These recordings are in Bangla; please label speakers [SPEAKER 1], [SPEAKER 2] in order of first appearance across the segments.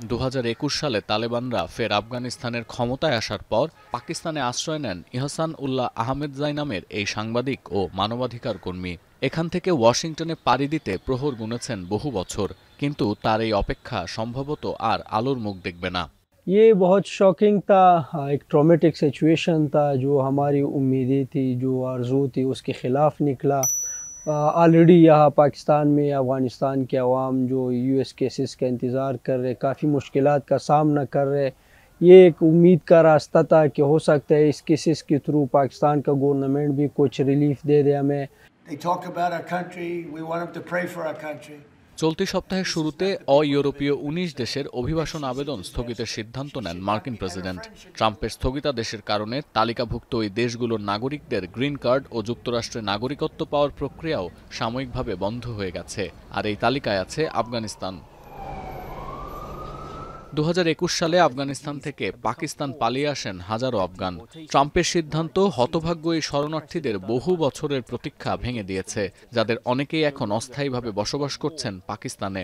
[SPEAKER 1] 2021 সালে তালেবানরা ফের আফগানিস্তানের ক্ষমতায় আসার পর পাকিস্তানে আশ্রয় নেন ইহসান উল্লাহ আহমেদজাই নামের এই সাংবাদিক ও মানবাধিকার কর্মী। এখান থেকে ওয়াশিংটনে পাড়ি দিতে প্রহর গুনেছেন বহু বছর, কিন্তু তার এই অপেক্ষা সম্ভবত আর আলোর মুখ দেখবে না।
[SPEAKER 2] ये बहुत शॉकिंग था, एक ट्रॉमेटिक सिचुएशन था। जो हमारी उम्मीदें थी, जो आरज़ू थी, उसके ख़िलाफ़ निकला। ऑलरेडी यहाँ पाकिस्तान में अफ़गानिस्तान के अवाम जो यूएस केसेस का इंतज़ार कर रहे, काफ़ी मुश्किलात का सामना कर रहे। ये एक उम्मीद का रास्ता था कि हो सकता है इस केसेस के थ्रू पाकिस्तान का गवर्नमेंट भी कुछ रिलीफ दे दे हमें।
[SPEAKER 1] চলতি সপ্তাহের শুরুতে অ-ইউরোপীয় 19 দেশের অভিবাসন আবেদন স্থগিতের সিদ্ধান্ত নেন মার্কিন প্রেসিডেন্ট। ট্রাম্পের স্থগিতাদেশের কারণে তালিকাভুক্ত ওই দেশগুলোর নাগরিকদের গ্রিন কার্ড ও যুক্তরাষ্ট্রে নাগরিকত্ব পাওয়ার প্রক্রিয়াও সাময়িকভাবে বন্ধ হয়ে গেছে। আর এই তালিকায় আছে আফগানিস্তান। 2021 সালে আফগানিস্তান থেকে পাকিস্তান পালিয়ে আসেন হাজারো আফগান। ট্রাম্পের সিদ্ধান্ত হতভাগ্য এই শরণার্থীদের বহু বছরের প্রতীক্ষা ভেঙে দিয়েছে, যাদের অনেকেই এখন অস্থায়ীভাবে বসবাস করছেন পাকিস্তানে।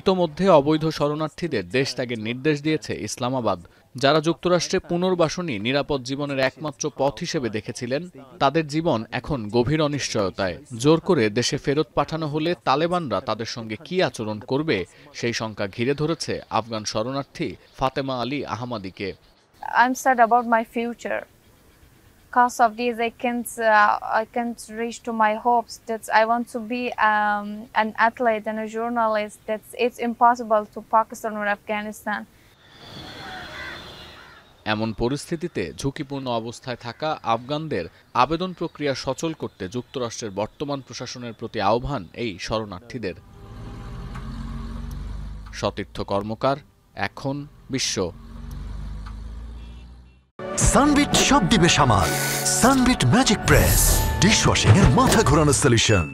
[SPEAKER 1] ইতোমধ্যে অবৈধ শরণার্থীদের দেশ ত্যাগের নির্দেশ দিয়েছে ইসলামাবাদ। যারা যুক্তরাষ্ট্রে পুনর্বাসনই নিরাপদ জীবনের একমাত্র পথ হিসেবে দেখেছিলেন, তাদের জীবন এখন গভীর অনিশ্চয়তায়। জোর করে দেশে ফেরত পাঠানো হলে তালেবানরা তাদের সঙ্গে কী আচরণ করবে, সেই শঙ্কা ঘিরে ধরেছে আফগান শরণার্থী Fatema Ali আহমাদিকে।
[SPEAKER 3] I'm sad about my future. Because of this, I can't reach to my hopes that I want to be an athlete and a journalist. It's impossible to Pakistan or Afghanistan.
[SPEAKER 1] এমন পরিস্থিতিতে ঝুঁকিপূর্ণ অবস্থায় থাকা আফগানদের আবেদন প্রক্রিয়া সচল করতে যুক্তরাষ্ট্রের বর্তমান প্রশাসনের প্রতি আহ্বান এই শরণার্থীদের। সতীর্থ কর্মকার, এখন বিশ্ব।
[SPEAKER 4] সানবিট সব দিবে সামাল। সানবিট ম্যাজিক প্রেস ডিশওয়াশিং এর মাথা ঘোরানো সলিউশন।